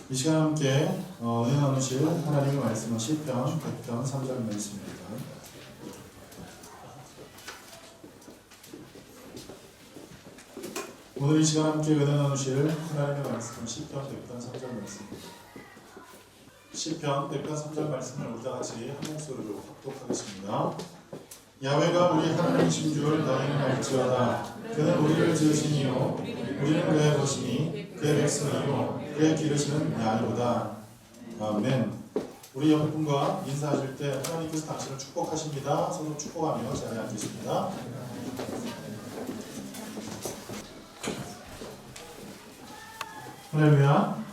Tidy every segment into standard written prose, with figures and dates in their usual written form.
이 시간 함께 은혜 나누실 하나님의 말씀은 시편 100편 3절 말씀입니다. 오늘 이 시간 함께 은혜 나누실 하나님의 말씀은 시편 100편 3절 말씀입니다. 시편 100편 3절 말씀을 우리 다같이 한 목소리로 합독하겠습니다. 야훼가 우리 하나님이신 줄 너희는 알지어다. 그는 우리를 지으시니요 우리는 그의 것이니 그의 백성이요 그의 기르시는 양이로다. 아멘. 우리 옆에 분과 인사하실 때 하나님께서 당신을 축복하십니다. 서로 축복하며 자리에 앉겠습니다. 할렐루야.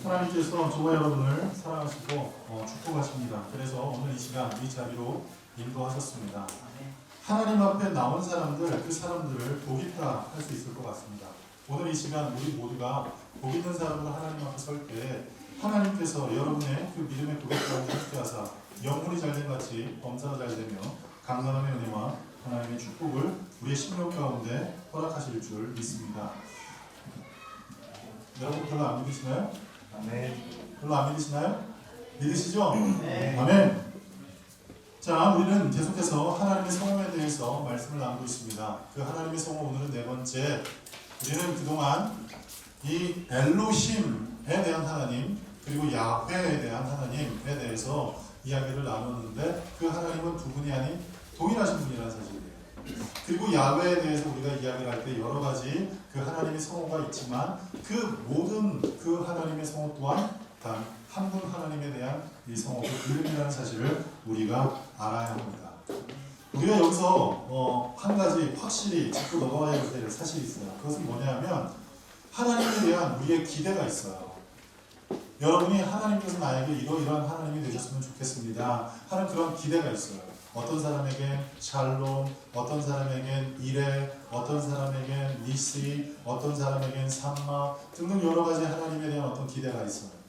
하나님께서 저와 여러분을 사랑하시고 축복하십니다. 그래서 오늘 이 시간 이 자리로 인도하셨습니다. 하나님 앞에 나온 사람들, 그 사람들을 복 있다 할 수 있을 것 같습니다. 오늘 이 시간 우리 모두가 복 있는 사람으로 하나님 앞에 설 때 하나님께서 여러분의 그 믿음의 고백과 함께하사 영혼이 잘된 같이 범사가 잘되며 강건함의 은혜와 하나님의 축복을 우리의 심령 가운데 허락하실 줄 믿습니다. 여러분 별로 안 믿으시나요? 아멘. 별로 안 믿으시나요? 믿으시죠? 네. 아멘. 자, 우리는 계속해서 하나님의 성품에 대해서 말씀을 나누고 있습니다. 그 하나님의 성품 오늘은 네 번째. 우리는 그동안 이 엘로힘에 대한 하나님 그리고 야훼에 대한 하나님에 대해서 이야기를 나눴는데 그 하나님은 두 분이 아닌 동일하신 분이라는 사실이에요. 그리고 야훼에 대해서 우리가 이야기를 할 때 여러 가지 그 하나님의 성호가 있지만 그 모든 그 하나님의 성호 또한 단 한 분 하나님에 대한 이 성호, 그 이름이라는 사실을 우리가 알아야 합니다. 우리가 여기서 한 가지 확실히 짚고 넘어가야 될 사실이 있어요. 그것은 뭐냐면 하나님에 대한 우리의 기대가 있어요. 여러분이 하나님께서 나에게 이러이러한 하나님이 되셨으면 좋겠습니다 하는 그런 기대가 있어요. 어떤 사람에겐 샬롬, 어떤 사람에겐 이레, 어떤 사람에겐 니시, 어떤 사람에겐 삼마 등등 여러 가지 하나님에 대한 어떤 기대가 있어요.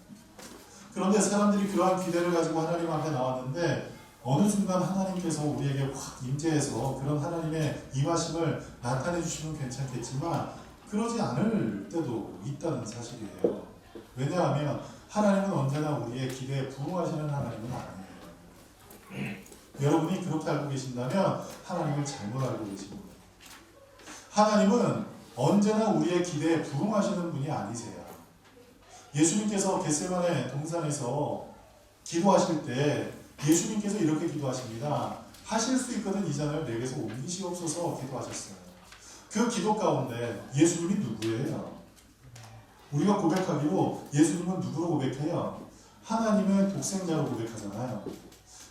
그런데 사람들이 그러한 기대를 가지고 하나님 앞에 나왔는데 어느 순간 하나님께서 우리에게 확 임재해서 그런 하나님의 임하심을 나타내 주시면 괜찮겠지만 그러지 않을 때도 있다는 사실이에요. 왜냐하면 하나님은 언제나 우리의 기대에 부응하시는 하나님은 아니에요. 여러분이 그렇게 알고 계신다면 하나님을 잘못 알고 계십니다. 하나님은 언제나 우리의 기대에 부응하시는 분이 아니세요. 예수님께서 겟세마네 동산에서 기도하실 때 예수님께서 이렇게 기도하십니다. 하실 수 있거든 이 잔을 내게서 옮기시옵소서 기도하셨어요. 그 기도 가운데 예수님이 누구예요? 우리가 고백하기로 예수님은 누구로 고백해요? 하나님의 독생자로 고백하잖아요.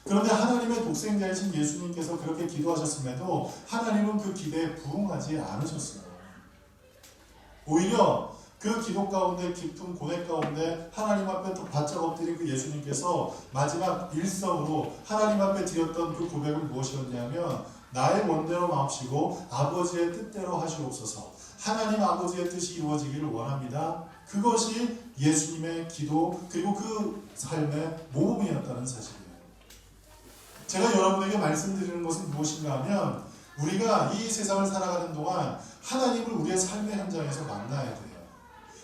그런데 하나님의 독생자이신 예수님께서 그렇게 기도하셨음에도 하나님은 그 기대에 부응하지 않으셨어요. 오히려 그 기도 가운데 깊은 고뇌 가운데 하나님 앞에 또 바짝 엎드린 그 예수님께서 마지막 일성으로 하나님 앞에 드렸던 그 고백은 무엇이었냐면 나의 원대로 마옵시고 아버지의 뜻대로 하시옵소서. 하나님 아버지의 뜻이 이루어지기를 원합니다. 그것이 예수님의 기도 그리고 그 삶의 모범이었다는 사실이에요. 제가 여러분에게 말씀드리는 것은 무엇인가 하면 우리가 이 세상을 살아가는 동안 하나님을 우리의 삶의 현장에서 만나야 돼요.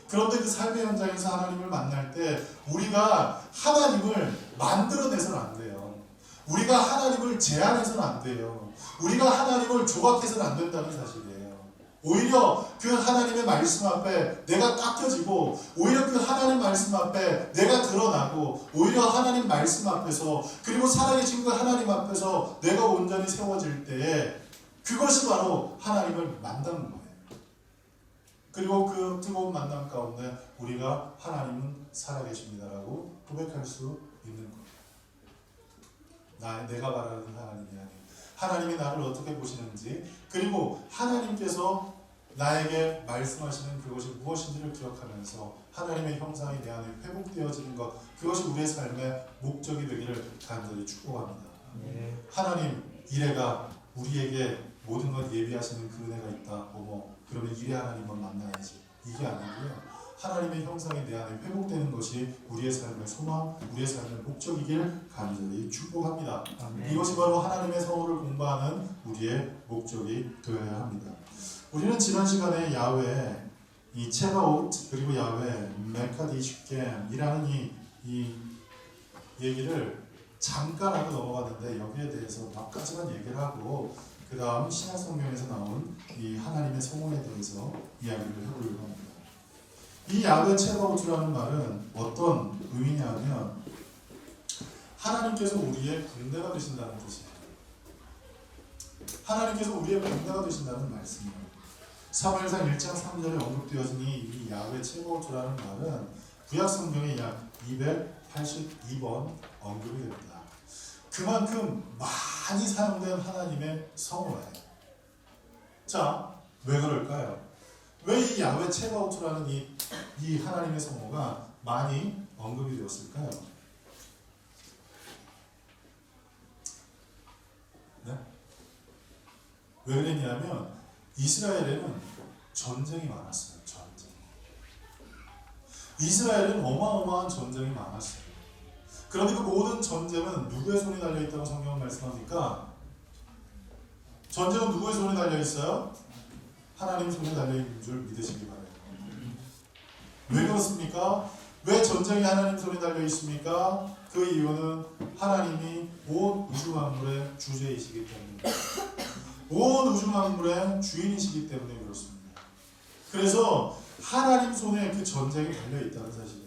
그런데 그 삶의 현장에서 하나님을 만날 때 우리가 하나님을 만들어내서는 안 돼요. 우리가 하나님을 제한해서는 안 돼요. 우리가 하나님을 조각해서는 안 된다는 사실이에요. 오히려 그 하나님의 말씀 앞에 내가 깎여지고 오히려 그 하나님 말씀 앞에 내가 드러나고 오히려 하나님 말씀 앞에서 그리고 살아계신 그 하나님 앞에서 내가 온전히 세워질 때에 그것이 바로 하나님을 만나는 거예요. 그리고 그 뜨거운 만남 가운데 우리가 하나님은 살아계십니다라고 고백할 수 있는 거예요. 내가 바라는 하나님이 아닌 하나님이 나를 어떻게 보시는지 그리고 하나님께서 나에게 말씀하시는 그것이 무엇인지를 기억하면서 하나님의 형상이 내 안에 회복되어지는 것 그것이 우리의 삶의 목적이 되기를 간절히 축복합니다. 하나님 이래가 우리에게 모든 것 예비하시는 그 은혜가 있다. 그러면 이래 하나님만 만나야지. 이게 아니고요. 하나님의 형상이 내 안에 회복되는 것이 우리의 삶의 소망, 우리의 삶의 목적이길 간절히 축복합니다. 아멘. 이것이 바로 하나님의 성호를 공부하는 우리의 목적이 되어야 합니다. 우리는 지난 시간에 야훼 이 체바옷 그리고 야훼 메카디슈겜이라는 이 얘기를 잠깐 하고 넘어갔는데 여기에 대해서 몇 가지만 얘기를 하고 그 다음 신약 성경에서 나온 이 하나님의 성원에 대해서 이야기를 해보려고 합니다. 이 야훼 체바옷이라는 말은 어떤 의미냐면 하나님께서 우리의 군대가 되신다는 뜻이에요. 하나님께서 우리의 군대가 되신다는 말씀이에요. 사무엘상 1장 3절에 언급되어진 이 야훼 체바옷이라는 말은 구약 성경에 약 282번 언급이 됩니다. 그만큼 많이 사용된 하나님의 성호예요. 자, 왜 그럴까요? 왜 이 야훼 체바옷이라는 이 하나님의 성호가 많이 언급이 되었을까요? 네? 왜 그랬냐면 이스라엘에는 전쟁이 많았어요. 전쟁. 이스라엘은 어마어마한 전쟁이 많았어요. 그런데 그 모든 전쟁은 누구의 손에 달려있다고 성경은 말씀합니까? 전쟁은 누구의 손에 달려있어요? 하나님 손에 달려있는 줄 믿으시기 바랍니다. 왜 그렇습니까? 왜 전쟁이 하나님 손에 달려있습니까? 그 이유는 하나님이 온 우주 만물의 주제이시기 때문입니다. 온 우주 만물의 주인이시기 때문에 그렇습니다. 그래서 하나님 손에 그 전쟁이 달려있다는 사실이에요.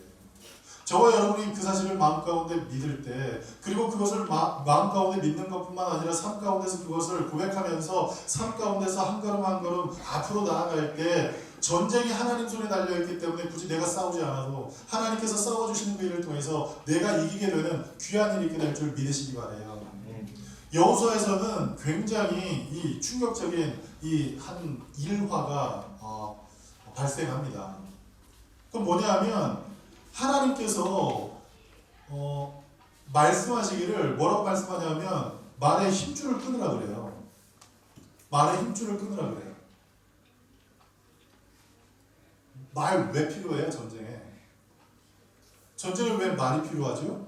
저와 여러분이 그 사실을 마음 가운데 믿을 때, 그리고 그것을 마음 가운데 믿는 것뿐만 아니라 삶 가운데서 그것을 고백하면서 삶 가운데서 한 걸음 한 걸음 앞으로 나아갈 때 전쟁이 하나님 손에 달려있기 때문에 굳이 내가 싸우지 않아도 하나님께서 싸워주시는 그 일을 통해서 내가 이기게 되는 귀한 일이 있게 될 줄 믿으시기 바라요. 여호수아에서는 굉장히 이 충격적인 이 한 일화가 발생합니다. 그럼 뭐냐면 하나님께서 말씀하시기를 뭐라고 말씀하냐면 말의 힘줄을 끊으라 그래요. 말의 힘줄을 끊으라 그래요. 말 왜 필요해요? 전쟁에. 전쟁에 왜 말이 필요하죠?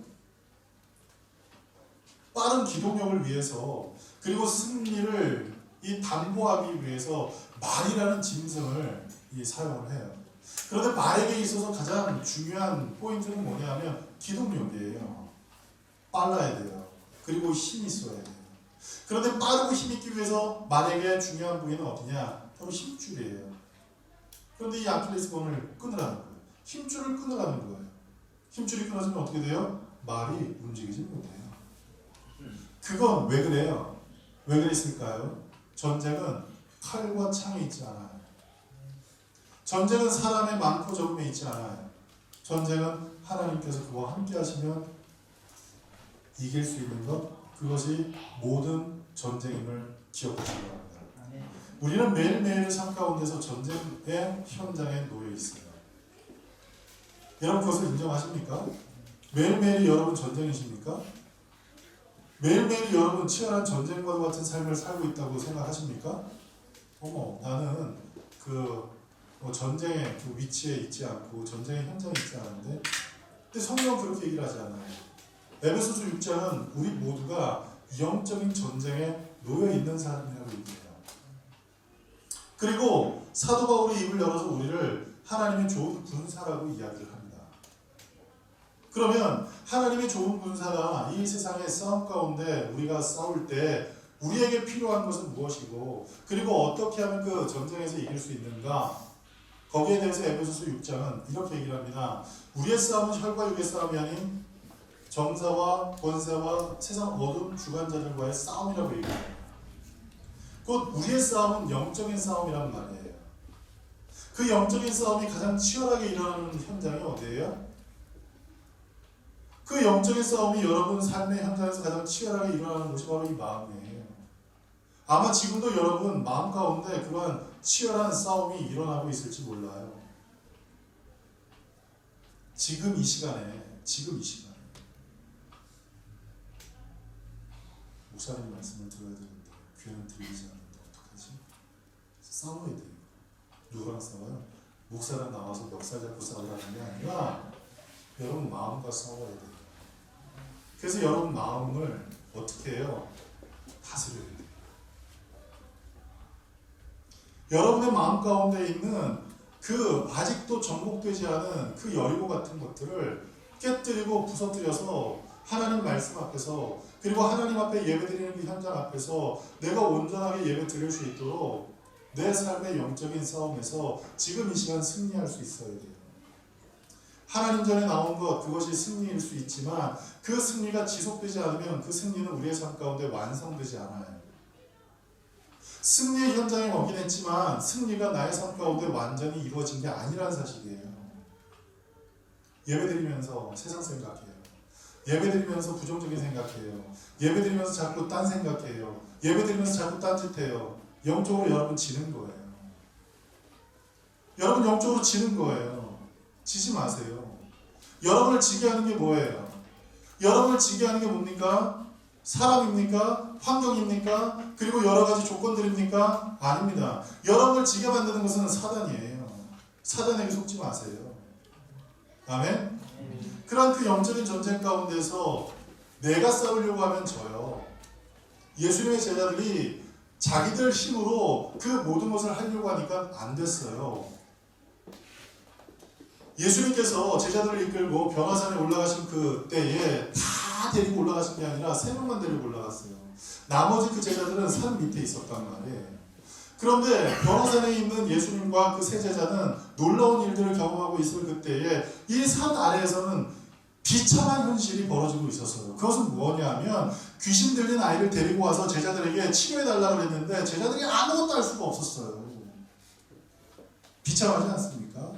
빠른 기동력을 위해서 그리고 승리를 담보하기 위해서 말이라는 짐승을 사용을 해요. 그런데 말에게 있어서 가장 중요한 포인트는 뭐냐면 기동력이에요. 빨라야 돼요. 그리고 힘이 있어야 돼요. 그런데 빠르고 힘있기 위해서 말에게 중요한 부위는 어디냐? 바로 힘줄이에요. 그런데 이 아킬레스건을 끊으라는 거예요. 힘줄을 끊으라는 거예요. 힘줄이 끊어지면 어떻게 돼요? 말이 움직이지 못해요. 그건 왜 그래요? 왜 그랬을까요? 전쟁은 칼과 창이 있지 않아요. 전쟁은 사람의 많고 적음에 있지 않아요. 전쟁은 하나님께서 그와 함께 하시면 이길 수 있는 것, 그것이 모든 전쟁임을 기억하시기 바랍니다. 우리는 매일매일의 삶 가운데서 전쟁의 현장에 놓여 있어요. 여러분 그것을 인정하십니까? 매일매일이 여러분 전쟁이십니까? 매일매일이 여러분 치열한 전쟁과 같은 삶을 살고 있다고 생각하십니까? 나는 전쟁의 그 위치에 있지 않고 전쟁의 현장에 있지 않은데, 근데 성경은 그렇게 얘기를 하지 않아요. 에베소서 6장은 우리 모두가 영적인 전쟁에 놓여 있는 사람이라고 얘기해요. 그리고 사도 바울이 입을 열어서 우리를 하나님의 좋은 군사라고 이야기를 합니다. 그러면 하나님의 좋은 군사가 이 세상의 싸움 가운데 우리가 싸울 때 우리에게 필요한 것은 무엇이고, 그리고 어떻게 하면 그 전쟁에서 이길 수 있는가, 거기에 대해서 에베소서 6장은 이렇게 얘기를 합니다. 우리의 싸움은 혈과 육의 싸움이 아닌 정사와 권세와 세상 어두운 주관자들과의 싸움이라고 얘기합니다. 곧 우리의 싸움은 영적인 싸움이란 말이에요. 그 영적인 싸움이 가장 치열하게 일어나는 현장이 어디예요? 그 영적인 싸움이 여러분 삶의 현장에서 가장 치열하게 일어나는 곳이 바로 이 마음이에요. 아마 지금도 여러분 마음 가운데 그러한 치열한 싸움이 일어나고 있을지 몰라요. 지금 이 시간에 목사님 말씀을 들어야 되는데 귀는 들리지 않는데 어떡하지? 싸워야 돼요. 누구랑 싸워요? 목사랑 나와서 멱살 잡고 싸우라는 게 아니라 여러분 마음과 싸워야 돼요. 그래서 여러분 마음을 어떻게 해요? 다스려야 돼요. 여러분의 마음 가운데 있는 그 아직도 정복되지 않은 그 여리고 같은 것들을 깨뜨리고 부서뜨려서 하나님 말씀 앞에서, 그리고 하나님 앞에 예배드리는 그 현장 앞에서 내가 온전하게 예배 드릴 수 있도록 내 삶의 영적인 싸움에서 지금 이 시간 승리할 수 있어야 돼요. 하나님 전에 나온 것, 그것이 승리일 수 있지만 그 승리가 지속되지 않으면 그 승리는 우리의 삶 가운데 완성되지 않아요. 승리의 현장에 오긴 했지만 승리가 나의 삶 가운데 완전히 이루어진 게 아니라는 사실이에요. 예배드리면서 세상 생각해요. 예배드리면서 부정적인 생각해요. 예배드리면서 자꾸 딴 생각해요. 예배드리면서 자꾸 딴짓해요. 영적으로 여러분 지는 거예요. 여러분 영적으로 지는 거예요. 지지 마세요. 여러분을 지게 하는 게 뭐예요? 여러분을 지게 하는 게 뭡니까? 사람입니까? 환경입니까? 그리고 여러 가지 조건들입니까? 아닙니다. 여러분을 지게 만드는 것은 사단이에요. 사단에게 속지 마세요. 아멘? 그런 그 영적인 전쟁 가운데서 내가 싸우려고 하면 져요. 예수님의 제자들이 자기들 힘으로 그 모든 것을 하려고 하니까 안 됐어요. 예수님께서 제자들을 이끌고 변화산에 올라가신 그 때에 다 데리고 올라가신 게 아니라 3명만 데리고 올라갔어요. 나머지 그 제자들은 산 밑에 있었단 말이에요. 그런데 변화산에 있는 예수님과 그 세 제자는 놀라운 일들을 경험하고 있을 그때에 이 산 아래에서는 비참한 현실이 벌어지고 있었어요. 그것은 뭐냐면 귀신 들린 아이를 데리고 와서 제자들에게 치료해달라고 했는데 제자들이 아무것도 할 수가 없었어요. 비참하지 않습니까?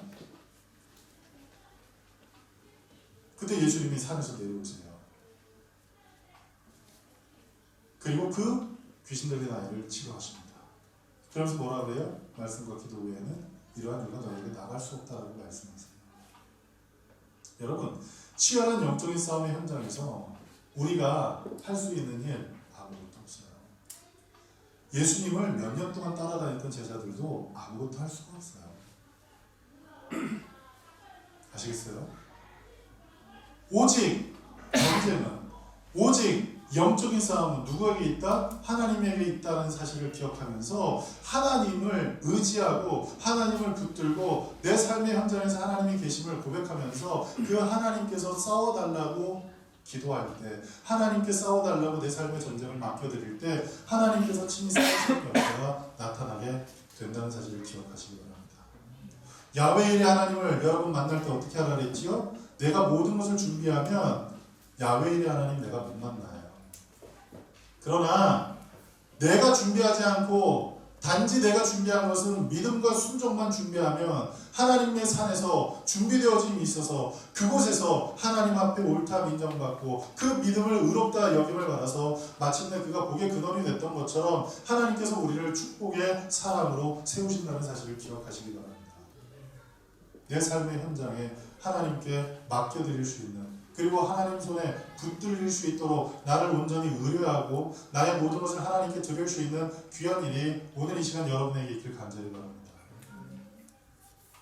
그때 예수님이 산에서 내려오세요. 그리고 그 귀신 들린 아이를 치료하십니다. 그러면서 뭐라 그래요? 말씀과 기도 외에는 이러한 일과 너에게 나갈 수 없다라고 말씀하세요. 여러분, 치열한 영적인 싸움의 현장에서 우리가 할 수 있는 일 아무것도 없어요. 예수님을 몇 년 동안 따라다녔던 제자들도 아무것도 할 수가 없어요. 아시겠어요? 오직 전쟁은, 오직 영적인 싸움은 누구에게 있다? 하나님에게 있다는 사실을 기억하면서 하나님을 의지하고 하나님을 붙들고 내 삶의 현장에서 하나님의 계심을 고백하면서 그 하나님께서 싸워달라고 기도할 때, 하나님께 싸워달라고 내 삶의 전쟁을 맡겨드릴 때 하나님께서 친히 싸우시는 역사가 나타나게 된다는 사실을 기억하시기 바랍니다. 야훼일의 하나님을 여러분 만날 때 어떻게 하라 그랬지요? 내가 모든 것을 준비하면 야훼일의 하나님 내가 못 만나요. 그러나 내가 준비하지 않고 단지 내가 준비한 것은 믿음과 순종만 준비하면 하나님의 산에서 준비되어짐이 있어서 그곳에서 하나님 앞에 옳다 인정받고 그 믿음을 의롭다 여김을 받아서 마침내 그가 복의 근원이 됐던 것처럼 하나님께서 우리를 축복의 사람으로 세우신다는 사실을 기억하시기 바랍니다. 내 삶의 현장에 하나님께 맡겨드릴 수 있는, 그리고 하나님 손에 붙들릴 수 있도록 나를 온전히 의뢰하고 나의 모든 것을 하나님께 드릴 수 있는 귀한 일이 오늘 이 시간 여러분에게 있길 간절히 바랍니다.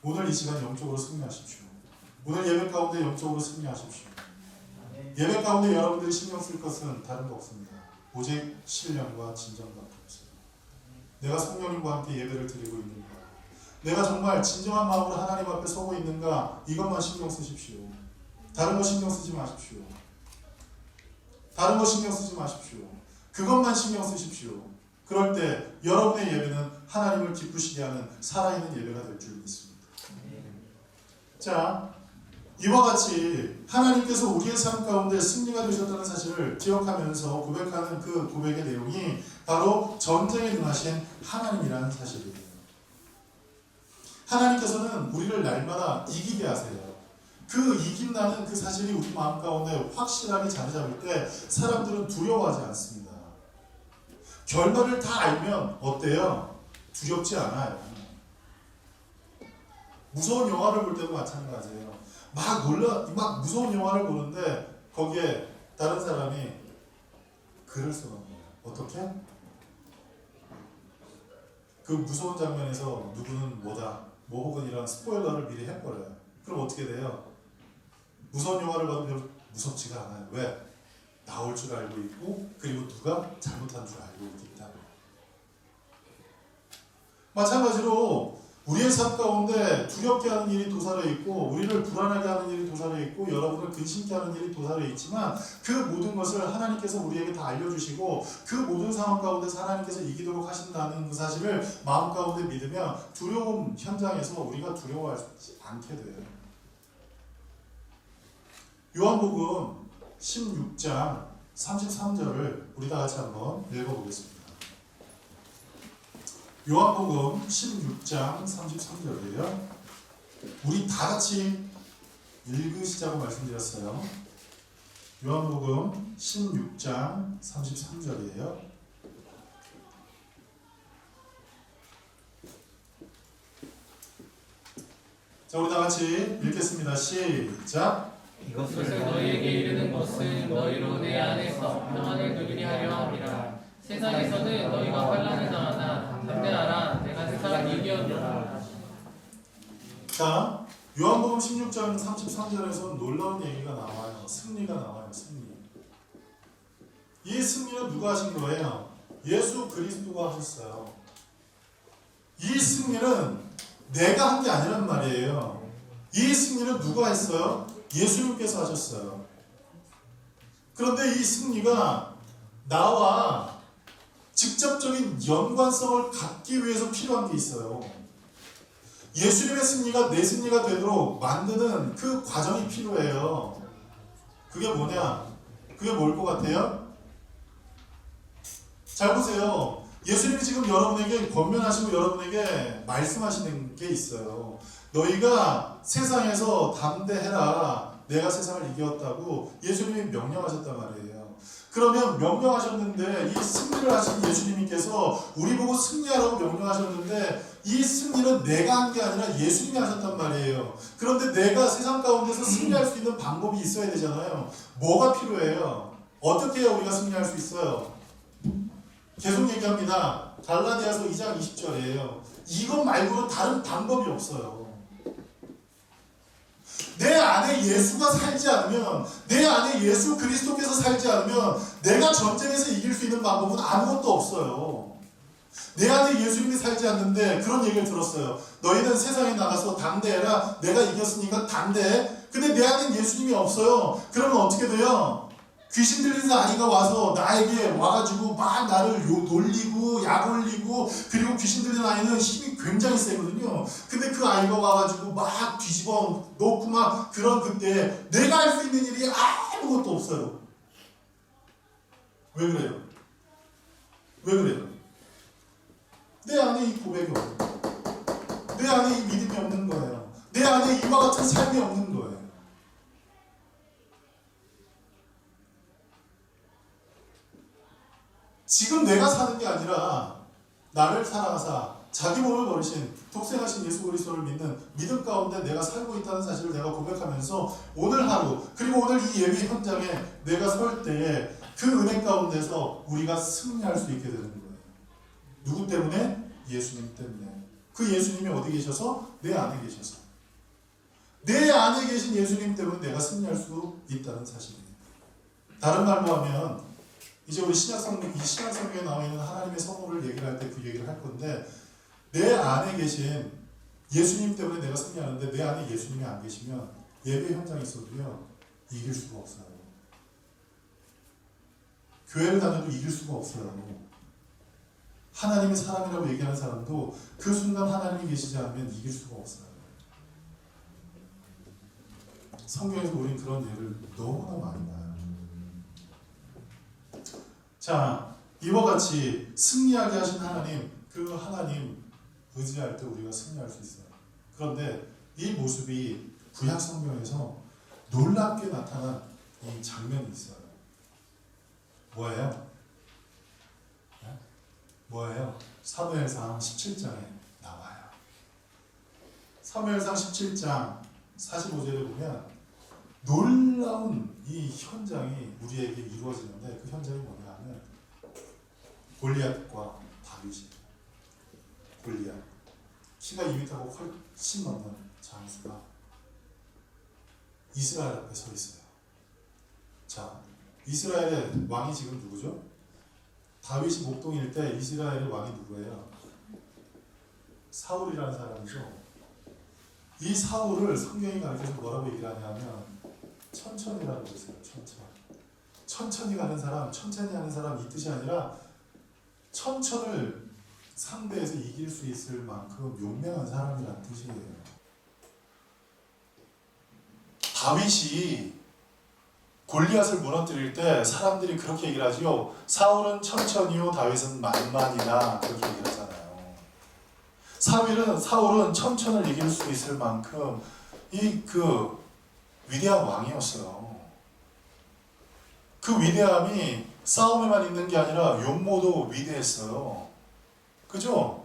오늘 이 시간 영적으로 승리하십시오. 오늘 예배 가운데 영적으로 승리하십시오. 예배 가운데 여러분들이 신경 쓸 것은 다른 거 없습니다. 오직 신령과 진정밖에 없어요. 내가 성령님과 함께 예배를 드리고 있는가, 내가 정말 진정한 마음으로 하나님 앞에 서고 있는가, 이것만 신경 쓰십시오. 다른 거 신경 쓰지 마십시오. 다른 거 신경 쓰지 마십시오. 그것만 신경 쓰십시오. 그럴 때 여러분의 예배는 하나님을 기쁘시게 하는 살아있는 예배가 될 줄 믿습니다. 자, 이와 같이 하나님께서 우리의 삶 가운데 승리가 되셨다는 사실을 기억하면서 고백하는 그 고백의 내용이 바로 전쟁에 능하신 하나님이라는 사실이에요. 하나님께서는 우리를 날마다 이기게 하세요. 그 이긴다는 그 사실이 우리 마음 가운데 확실하게 자리 잡을 때 사람들은 두려워하지 않습니다. 결말을 다 알면 어때요? 두렵지 않아요. 무서운 영화를 볼 때도 마찬가지예요. 막 무서운 영화를 보는데 거기에 다른 사람이 글을 써놓은 거예요. 어떻게? 그 무서운 장면에서 누구는 뭐다, 뭐 혹은 이런 스포일러를 미리 해버려요. 그럼 어떻게 돼요? 무서운 영화를 봐도 별로 무섭지가 않아요. 왜? 나올 줄 알고 있고, 그리고 누가 잘못한 줄 알고 있기 때문에. 마찬가지로 우리의 삶 가운데 두렵게 하는 일이 도사려 있고 우리를 불안하게 하는 일이 도사려 있고 여러분을 근심케 하는 일이 도사려 있지만 그 모든 것을 하나님께서 우리에게 다 알려주시고 그 모든 상황 가운데서 하나님께서 이기도록 하신다는 그 사실을 마음 가운데 믿으면 두려움 현장에서 우리가 두려워하지 않게 돼요. 요한복음 16장 33절을 우리 다 같이 한번 읽어보겠습니다. 요한복음 16장 33절이에요. 우리 다 같이 읽으시자고 말씀드렸어요. 요한복음 16장 33절이에요. 자, 우리 다 같이 읽겠습니다. 시작. 이것을 너희에게 이르는 것은 너희로 내 안에서 평안을 누리게 하려 함이라. 세상에서는 너희가 환난을 당하나 담대하라. 내가 세상을 이겼노라. 자, 요한복음 16장 33절에서 놀라운 얘기가 나와요. 승리가 나와요. 승리. 이 승리는 누가 하신 거예요? 예수 그리스도가 하셨어요. 이 승리는 내가 한 게 아니란 말이에요. 이 승리는 누가 했어요? 예수님께서 하셨어요. 그런데 이 승리가 나와 직접적인 연관성을 갖기 위해서 필요한 게 있어요. 예수님의 승리가 내 승리가 되도록 만드는 그 과정이 필요해요. 그게 뭐냐? 그게 뭘 것 같아요? 잘 보세요. 예수님이 지금 여러분에게 권면하시고 여러분에게 말씀하시는 게 있어요. 너희가 세상에서 담대해라. 내가 세상을 이겼다고 예수님이 명령하셨단 말이에요. 그러면 명령하셨는데 이 승리를 하신 예수님께서 우리 보고 승리하라고 명령하셨는데 이 승리는 내가 한 게 아니라 예수님이 하셨단 말이에요. 그런데 내가 세상 가운데서 승리할 수 있는 방법이 있어야 되잖아요. 뭐가 필요해요? 어떻게 해야 우리가 승리할 수 있어요? 계속 얘기합니다. 갈라디아서 2장 20절이에요. 이것 말고는 다른 방법이 없어요. 내 안에 예수가 살지 않으면, 내 안에 예수 그리스도께서 살지 않으면 내가 전쟁에서 이길 수 있는 방법은 아무것도 없어요. 내 안에 예수님이 살지 않는데 그런 얘기를 들었어요. 너희는 세상에 나가서 담대해라. 내가 이겼으니까 담대해. 근데 내 안에 예수님이 없어요. 그러면 어떻게 돼요? 귀신 들리는 아이가 와서 나에게 와가지고 막 나를 놀리고 약 올리고, 그리고 귀신 들리는 아이는 힘이 굉장히 세거든요. 근데 그 아이가 와가지고 막 뒤집어 놓고 막 그런 그때 내가 할 수 있는 일이 아무것도 없어요. 왜 그래요? 왜 그래요? 내 안에 이 고백이 없는 거예요. 내 안에 이 믿음이 없는 거예요. 내 안에 이와 같은 삶이 없는 거예요. 지금 내가 사는 게 아니라 나를 사랑하사 자기 몸을 버리신 독생하신 예수 그리스도를 믿는 믿음 가운데 내가 살고 있다는 사실을 내가 고백하면서 오늘 하루, 그리고 오늘 이 예배 현장에 내가 설 때에 그 은혜 가운데서 우리가 승리할 수 있게 되는 거예요. 누구 때문에? 예수님 때문에. 그 예수님이 어디 계셔서? 내 안에 계셔서. 내 안에 계신 예수님 때문에 내가 승리할 수 있다는 사실입니다. 다른 말로 하면 이제 우리 신약성경에 나와 있는 하나님의 성호를 얘기를 할 때 그 얘기를 할 건데, 내 안에 계신 예수님 때문에 내가 승리하는데 내 안에 예수님이 안 계시면 예배 현장에 있어도요 이길 수가 없어요. 교회를 다녀도 이길 수가 없어요. 하나님의 사람이라고 얘기하는 사람도 그 순간 하나님이 계시지 않으면 이길 수가 없어요. 성경에서 우리는 그런 예를 너무나 많이 봐요. 자, 이와 같이 승리하게 하신 하나님, 그 하나님 의지할 때 우리가 승리할 수 있어요. 그런데 이 모습이 구약 성경에서 놀랍게 나타난 이 장면이 있어요. 뭐예요? 네? 뭐예요? 사무엘상 17장에 나와요. 사무엘상 17장 45절에 보면 놀라운 이 현장이 우리에게 이루어지는데, 그 현장이 뭐냐 하면 골리앗과 다윗이. 골리앗 키가 2m하고 훨씬 넘는 장수가 이스라엘 앞에 서 있어요. 자, 이스라엘의 왕이 지금 누구죠? 다윗이 목동일 때 이스라엘의 왕이 누구예요? 사울이라는 사람이죠. 이 사울을 성경이 가르쳐서 뭐라고 얘기를 하냐면 천천히라고 했어요. 천천히 가는 사람, 천천히 하는 사람 이 뜻이 아니라 천천을 상대에서 이길 수 있을 만큼 용맹한 사람이라는 뜻이에요. 다윗이 골리앗을 무너뜨릴 때 사람들이 그렇게 얘기를 하지요. 사울은 천천히요, 다윗은 만만이다. 그렇게 얘기를 하잖아요. 사울은 천천을 이길 수 있을 만큼 위대한 왕이었어요. 그 위대함이 싸움에만 있는 게 아니라 용모도 위대했어요. 그죠?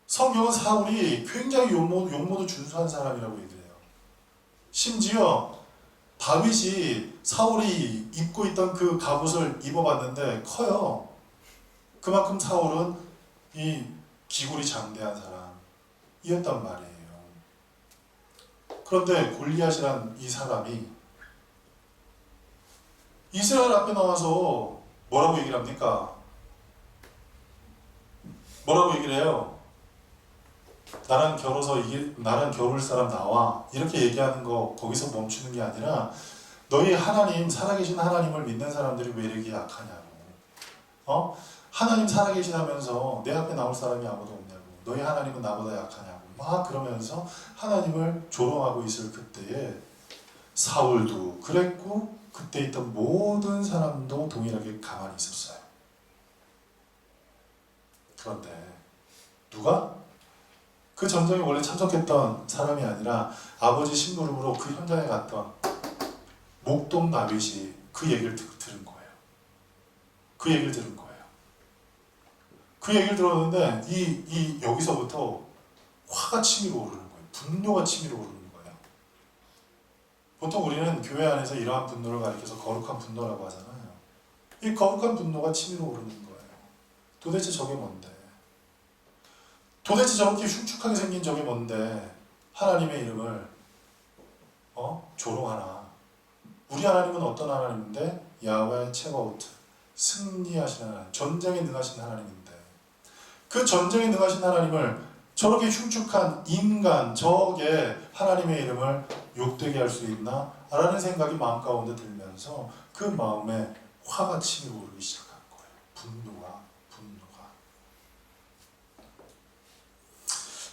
성경은 사울이 굉장히 용모도 준수한 사람이라고 얘기해요. 심지어 다윗이 사울이 입고 있던 그 갑옷을 입어봤는데 커요. 그만큼 사울은 이 기골이 장대한 사람이었단 말이에요. 그런데 골리앗이란 이 사람이 이스라엘 앞에 나와서 뭐라고 얘기를 합니까? 뭐라고 얘기를 해요? 나랑 겨룰 사람 나와. 이렇게 얘기하는 거 거기서 멈추는 게 아니라 너희 하나님, 살아계신 하나님을 믿는 사람들이 왜 이렇게 약하냐고. 하나님 살아계시다면서 내 앞에 나올 사람이 아무도 없냐고. 너희 하나님은 나보다 약하냐고. 막 그러면서 하나님을 조롱하고 있을 그때에 사울도 그랬고 그때 있던 모든 사람도 동일하게 가만히 있었어요. 그런데 누가? 그 전쟁에 원래 참석했던 사람이 아니라 아버지 심부름으로 그 현장에 갔던 목동 다윗이 그 얘기를 들은 거예요. 그 얘기를 들은 거예요. 그 얘기를 들었는데 여기서부터 화가 치밀어 오르는 거예요. 분노가 치밀어 오르는 거예요. 보통 우리는 교회 안에서 이러한 분노를 가리켜서 거룩한 분노라고 하잖아요. 이 거룩한 분노가 치밀어 오르는 거예요. 도대체 저게 뭔데? 도대체 저렇게 흉측하게 생긴 저게 뭔데 하나님의 이름을 조롱하나? 우리 하나님은 어떤 하나님인데? 야훼 체바오트, 승리하시는 하나님, 전쟁에 능하신 하나님인데 그 전쟁에 능하신 하나님을 저렇게 흉측한 인간, 저게 하나님의 이름을 욕되게 할 수 있나? 라는 생각이 마음 가운데 들면서 그 마음에 화가 치밀어 오르기 시작한 거예요. 분노가.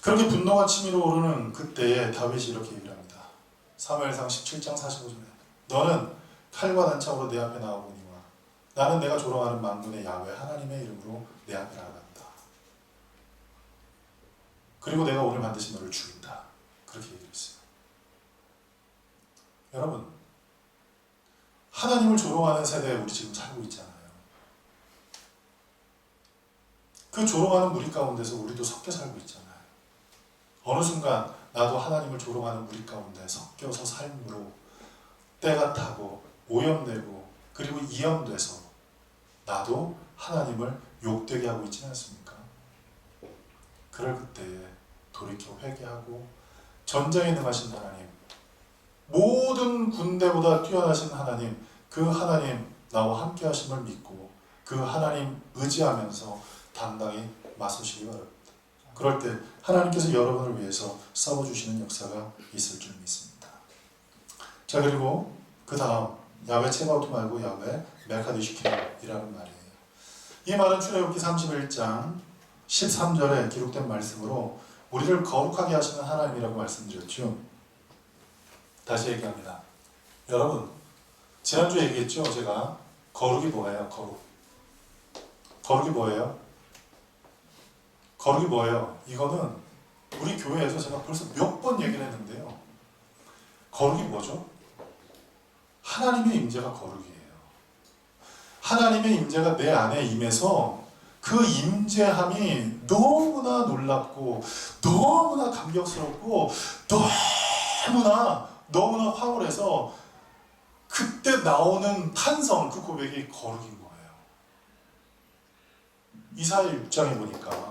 그렇게 분노가 치밀어 오르는 그때에 다윗이 이렇게 얘기를 합니다. 사무엘상 17장 45절에 너는 칼과 단창으로 내 앞에 나아오니와 나는 내가 조롱하는 만군의 야훼 하나님의 이름으로 내 앞에 나아간다. 그리고 내가 오늘 반드시 너를 죽인다. 그렇게 얘기를 했어요. 여러분, 하나님을 조롱하는 세대에 우리 지금 살고 있잖아요. 그 조롱하는 무리 가운데서 우리도 섞여 살고 있잖아요. 어느 순간 나도 하나님을 조롱하는 무리 가운데 섞여서 삶으로 때가 타고 오염되고 그리고 이염돼서 나도 하나님을 욕되게 하고 있지는 않습니까? 그럴 그때에 돌이켜 회개하고 전쟁에 능하신 하나님, 모든 군대보다 뛰어나신 하나님, 그 하나님 나와 함께 하심을 믿고 그 하나님 의지하면서 당당히 맞서시기 바랍니다. 그럴 때 하나님께서 여러분을 위해서 싸워주시는 역사가 있을 줄 믿습니다. 자, 그리고 그 다음 야훼 체바오트 말고 야훼 멜카디시케이라는 말이에요. 이 말은 출애굽기 31장 13절에 기록된 말씀으로 우리를 거룩하게 하시는 하나님이라고 말씀드렸죠. 다시 얘기합니다. 여러분, 지난주에 얘기했죠. 제가 거룩이 뭐예요? 거룩이 뭐예요? 거룩이 뭐예요? 이거는 우리 교회에서 제가 벌써 몇 번 얘기를 했는데요. 거룩이 뭐죠? 하나님의 임재가 거룩이에요. 하나님의 임재가 내 안에 임해서 그 임재함이 너무나 놀랍고 너무나 감격스럽고 너무나 황홀해서 그때 나오는 탄성, 그 고백이 거룩인 거예요. 이사야 6장에 보니까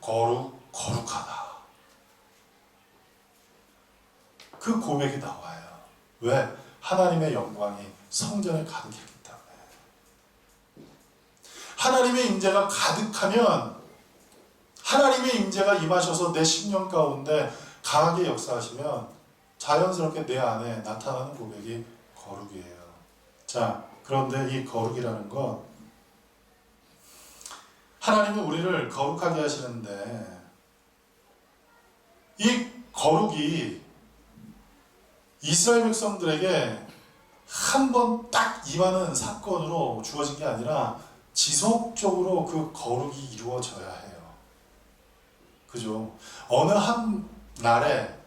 거룩하다. 그 고백이 나와요. 왜? 하나님의 영광이 성전에 가득했기 때문에. 하나님의 임재가 가득하면 하나님의 임재가 임하셔서 내 심령 가운데 강하게 역사하시면 자연스럽게 내 안에 나타나는 고백이 거룩이에요. 자, 그런데 이 거룩이라는 건 하나님은 우리를 거룩하게 하시는데 이 거룩이 이스라엘 백성들에게 한 번 딱 임하는 사건으로 주어진 게 아니라 지속적으로 그 거룩이 이루어져야 해요. 그죠? 어느 한 날에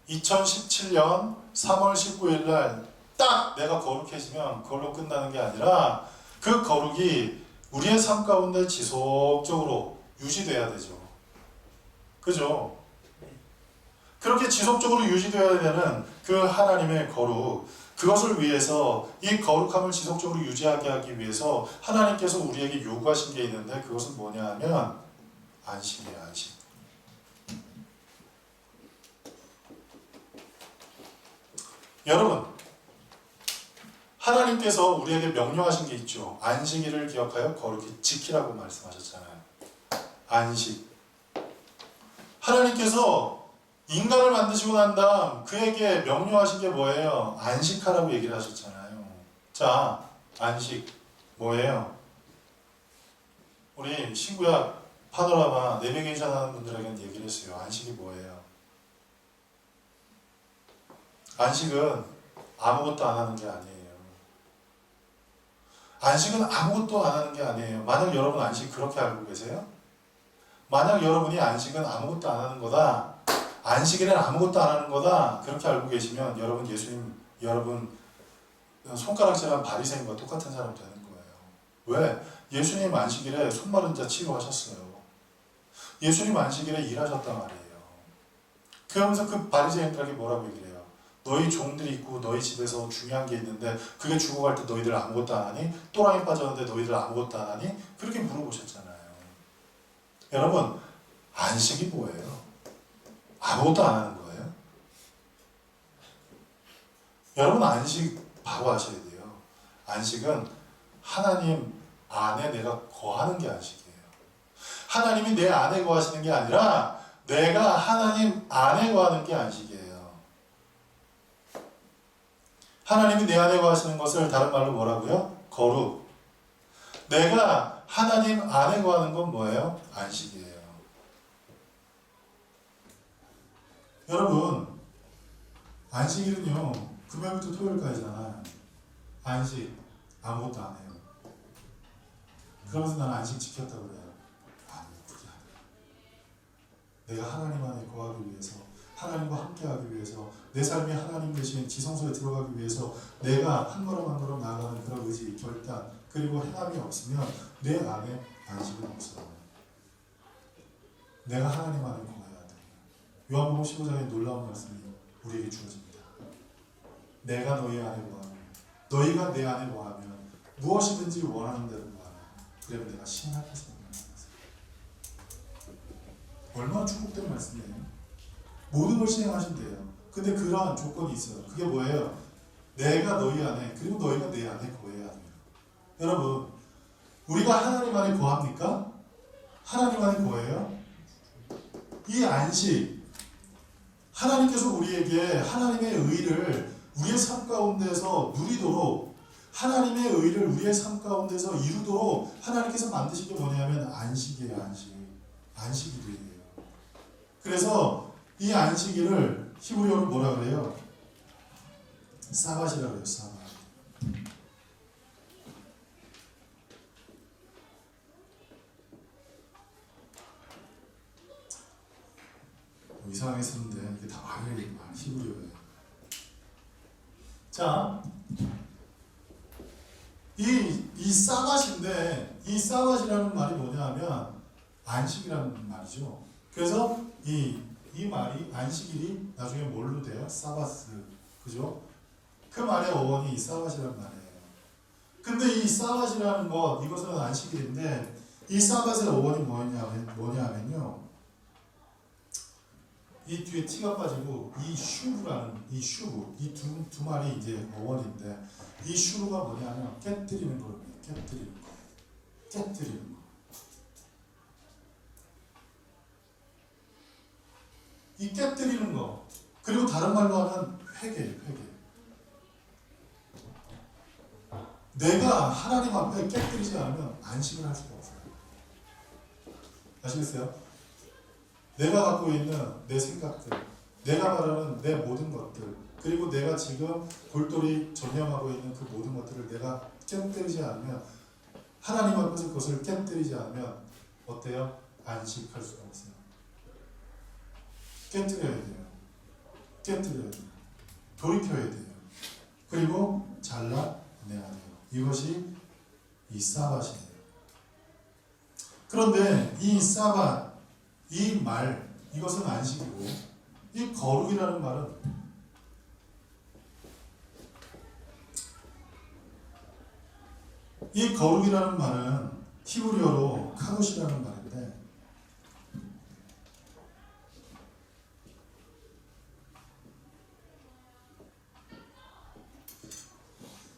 2017년 3월 19일 날 딱 내가 거룩해지면 그걸로 끝나는 게 아니라 그 거룩이 우리의 삶 가운데 지속적으로 유지돼야 되죠. 그죠? 그렇게 지속적으로 유지되어야 되는 그 하나님의 거룩, 그것을 위해서 이 거룩함을 지속적으로 유지하게 하기 위해서 하나님께서 우리에게 요구하신 게 있는데 그것은 뭐냐 하면 안식이에요. 안식. 여러분, 하나님께서 우리에게 명령하신 게 있죠. 안식일을 기억하여 거룩히 지키라고 말씀하셨잖아요. 안식. 하나님께서 인간을 만드시고 난 다음 그에게 명령하신 게 뭐예요? 안식하라고 얘기를 하셨잖아요. 자, 안식 뭐예요? 우리 신구약 파노라마 내비게이션 하는 분들에게는 얘기를 했어요. 안식이 뭐예요? 안식은 아무것도 안 하는 게 아니에요. 안식은 아무것도 안 하는 게 아니에요. 만약 여러분 안식 그렇게 알고 계세요? 만약 여러분이 안식은 아무것도 안 하는 거다, 안식일은 아무것도 안 하는 거다, 그렇게 알고 계시면 여러분 여러분 손가락질한 바리새인과 똑같은 사람 되는 거예요. 왜? 예수님 안식일에 손 마른 자 치료하셨어요. 예수님 안식일에 일하셨단 말이에요. 그러면서 그 바리새인들에게 뭐라고 얘기를 해요? 너희 종들이 있고 너희 집에서 중요한 게 있는데 그게 죽어갈 때 너희들 아무것도 안 하니? 또랑이 빠졌는데 너희들 아무것도 안 하니? 그렇게 물어보셨잖아요. 여러분, 안식이 뭐예요? 아무것도 안 하는 거예요? 여러분, 안식 바로 아셔야 돼요. 안식은 하나님 안에 내가 거하는 게 안식이에요. 하나님이 내 안에 거하시는 게 아니라 내가 하나님 안에 거하는 게 안식이에요. 하나님이 내 안에 거하시는 것을 다른 말로 뭐라고요? 거룩. 내가 하나님 안에 거하는 건 뭐예요? 안식이에요. 여러분, 안식일은요, 금요일부터 토요일까지잖아요. 안식, 아무것도 안 해요. 그러면서 나는 안식 지켰다고 그래요. 아니, 그게 아니에요. 내가 하나님 안에 거하기 위해서, 하나님과 함께하기 위해서, 내 삶이 하나님 대신 지성소에 들어가기 위해서 내가 한 걸음 한 걸음 나아가는 그런 의지, 결단, 그리고 행함이 없으면 내 안에 안식은 없어요. 내가 하나님 안에 거해야 돼. 요한복음 15장에 놀라운 말씀이 우리에게 주어집니다. 내가 너희 안에 거하면, 너희가 내 안에 거하면 무엇이든지 원하는 대로 거하면 그러면 내가 시행할 것이다. 얼마나 축복된 말씀이에요. 모든 걸 시행하신대요. 근데 그러한 조건이 있어요. 그게 뭐예요? 내가 너희 안에, 그리고 너희가 내 안에 거해야 돼요. 여러분, 우리가 하나님 안에 거합니까? 하나님 안에 거해요? 이 안식, 하나님께서 우리에게 하나님의 의를 우리의 삶 가운데서 누리도록, 하나님의 의를 우리의 삶 가운데서 이루도록 하나님께서 만드신 게 뭐냐면 안식이에요. 안식. 안식일이에요. 그래서 이 안식일을 히브리어로 뭐라 그래요? 사밧이라고 해요. 사밧. 이상하게 쓰는데 이게 다 말이 히브리어예요. 자, 이 사밧인데, 이 사밧이라는 말이 뭐냐면 안식이라는 말이죠. 그래서 이 말이, 안식일이 나중에 뭘로 돼요? 사바스. 그죠? 그 말의 어원이 이 사밧이라는 말이에요. 근데 이 사밧이라는 것, 이것은 안식일인데 이 사밧의 어원이 뭐냐면요, 이 뒤에 T가 빠지고 이 슈브라는, 이 슈브, 이 두 말이 이제 어원인데, 이 슈브가 뭐냐면 깨뜨리는 거예요. 깨뜨리는 거. 깨뜨리는 거. 이 깨뜨리는 거. 그리고 다른 말로 하면 회개예요, 회개. 내가 하나님 앞에 깨뜨리지 않으면 안식을 할 수가 없어요. 아시겠어요? 내가 갖고 있는 내 생각들, 내가 말하는 내 모든 것들, 그리고 내가 지금 골똘히 전념하고 있는 그 모든 것들을 내가 깨뜨리지 않으면, 하나님 앞에서 그것을 깨뜨리지 않으면 어때요? 안식할 수가 없어요. 깨뜨려야 돼요. 깨뜨려야 돼요. 돌이켜야 돼요. 그리고 잘라내야 돼요. 이것이 이 사밧이에요. 그런데 이 사밧, 이 말, 이것은 안식이고, 이 거룩이라는 말은 이 거룩이라는 말은 히브리어로 카도시라는 말인데,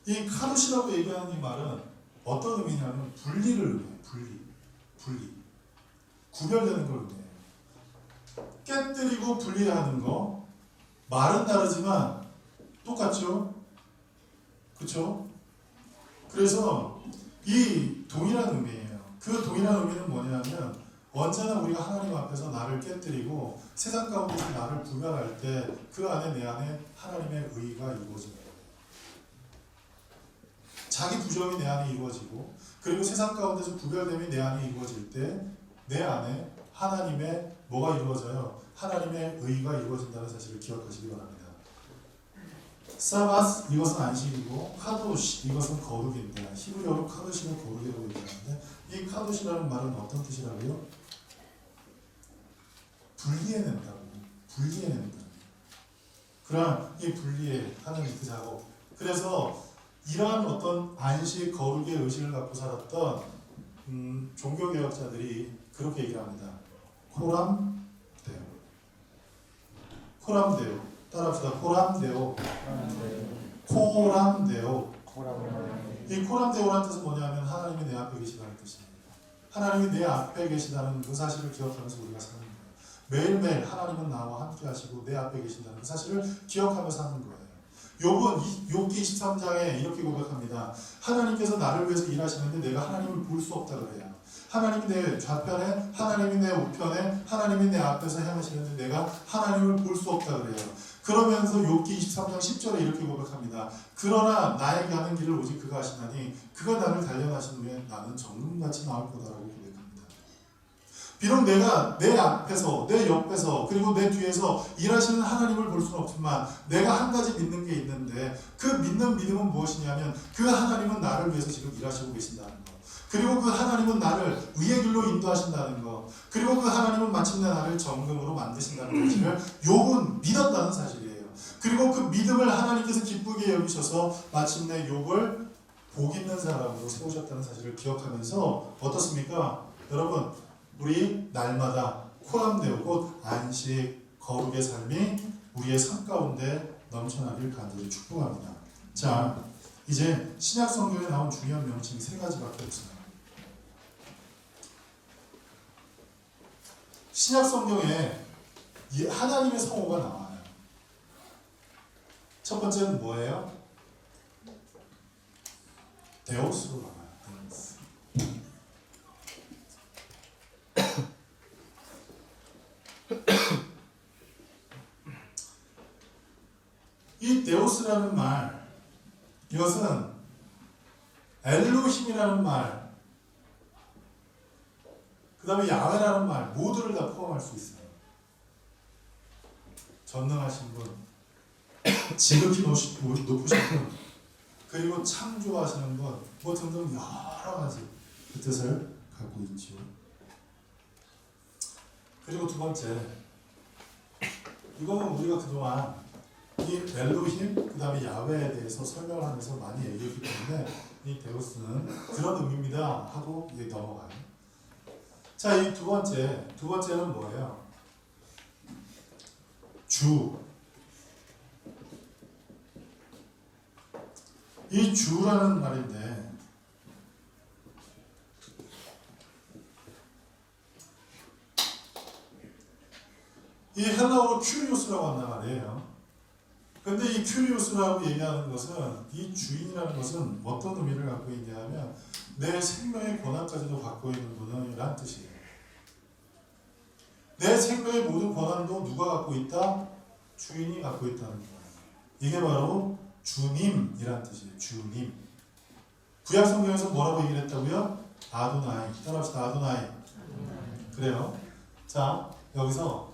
이 카도시라고 얘기하는 이 말은 어떤 의미냐면 분리를 의미해요. 분리. 구별되는 걸 의미해요. 깨뜨리고 분리하는 거, 말은 다르지만 똑같죠? 그렇죠? 그래서 이 동일한 의미예요. 그 동일한 의미는 뭐냐면 언제나 우리가 하나님 앞에서 나를 깨뜨리고 세상 가운데서 나를 구별할 때 그 안에 내 안에 하나님의 의가 이루어집니다. 자기 부정이 내 안에 이루어지고, 그리고 세상 가운데서 구별됨이 내 안에 이루어질 때 내 안에 하나님의 뭐가 이루어져요? 하나님의 의가 이루어진다는 사실을 기억하시기 바랍니다. 사바스, 이것은 안식이고, 카도시, 이것은 거룩인데, 히브리어로 카도시는 거룩이라고 얘기하는데, 이 카도시라는 말은 어떤 뜻이라고요? 분리해낸다고. 분리해낸다. 그러한 이 분리하는 그 작업. 그래서 이러한 어떤 안식, 거룩의 의식을 갖고 살았던 종교개혁자들이 그렇게 얘기를 합니다. 코람데오. 코람데오. 따라합시다. 코람데오. 코람데오. 이 코람데오라는 뜻은 뭐냐면 하나님이 내 앞에 계시다는 뜻이에요. 하나님이 내 앞에 계시다는 그 사실을 기억하면서 우리가 사는 거예요. 매일매일 하나님은 나와 함께 하시고 내 앞에 계신다는 그 사실을 기억하며 사는 거예요. 욥은 욥기 23장에 이렇게 고백합니다. 하나님께서 나를 위해서 일하시는데 내가 하나님을 볼 수 없다 그래요. 하나님이 내 좌편에, 하나님이 내 우편에, 하나님이 내 앞에서 행하시는데 내가 하나님을 볼 수 없다 그래요. 그러면서 욥기 23장 10절에 이렇게 고백합니다. 그러나 나에게 하는 길을 오직 그가 하시나니 그가 나를 단련하신 후에 나는 정금같이 나올 거다라고 고백합니다. 비록 내가 내 앞에서, 내 옆에서, 그리고 내 뒤에서 일하시는 하나님을 볼 수는 없지만 내가 한 가지 믿는 게 있는데, 그 믿는 믿음은 무엇이냐면 그 하나님은 나를 위해서 지금 일하시고 계신다는 것, 그리고 그 하나님은 나를 의의 길로 인도하신다는 것, 그리고 그 하나님은 마침내 나를 정금으로 만드신다는 것을 욥은 믿었다는 사실이에요. 그리고 그 믿음을 하나님께서 기쁘게 여기셔서 마침내 욥을 복 있는 사람으로 세우셨다는 사실을 기억하면서 어떻습니까? 여러분, 우리 날마다 코람데오, 곧 안식, 거룩의 삶이 우리의 삶 가운데 넘쳐나길 간절히 축복합니다. 자, 이제 신약 성경에 나온 중요한 명칭 세 가지밖에 없어요. 신약 성경에 하나님의 성호가 나와요. 첫 번째는 뭐예요? 데오스로 나와요. 데오스. 이 데오스라는 말, 이것은 엘로힘이라는 말, 그 다음에 야훼라는 말 모두를 다 포함할 수 있어요. 전능하신 분, 지극히 높으신 분, 그리고 창조하시는 분, 뭐 등등 여러 가지 그 뜻을 갖고 있죠. 그리고 두 번째, 이거는 우리가 그동안 이 엘로힘, 그 다음에 야훼에 대해서 설명을 하면서 많이 얘기했기 때문에 이 데우스는 그런 의미입니다 하고 이제 넘어가요. 자, 이 두 번째는 뭐예요? 주. 이 주라는 말인데, 이 헬라어로 큐리오스라고 한단 말이에요. 근데 이 큐리오스라고 얘기하는 것은 이 주인이라는 것은 어떤 의미를 갖고 있냐면 내 생명의 권한까지도 갖고 있는 분이란 뜻이에요. 내 생명의 모든 권한도 누가 갖고 있다? 주인이 갖고 있다는 거예요. 이게 바로 주님이란 뜻이에요. 주님. 구약 성경에서 뭐라고 얘기를 했다고요? 아도나이. 따라합시다. 아도나이. 그래요. 자, 여기서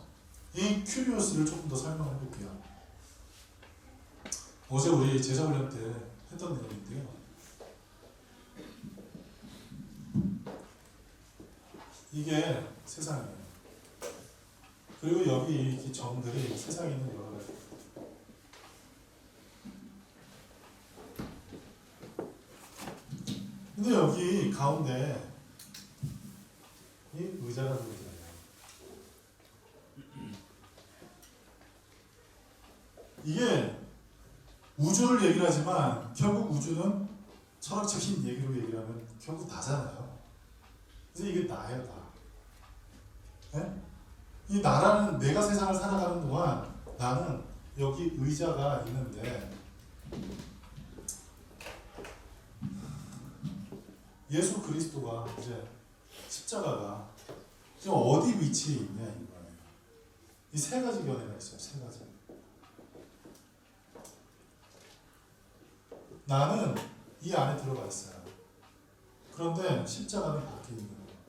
이 큐리오스를 조금 더 설명해 볼게요. 어제 우리 제자훈련 때 했던 내용인데요. 이게 세상이에요. 그리고 여기 이 점들이 세상에 있는 여러 가지. 근데 여기 가운데 이 의자가 보이잖아요. 이게 우주를 얘기를 하지만 결국 우주는 철학적인 얘기로 얘기를 하면 결국 나잖아요. 그래서 이게 나예요, 나. 네? 이 나라는 내가 세상을 살아가는 동안 나는 여기 의자가 있는데 예수 그리스도가 이제 십자가가 지금 어디 위치에 있냐 이거예요. 이 세 가지 견해가 있어요. 세 가지. 나는 이 안에 들어가 있어요. 그런데 십자가는 밖에 있는 거예요.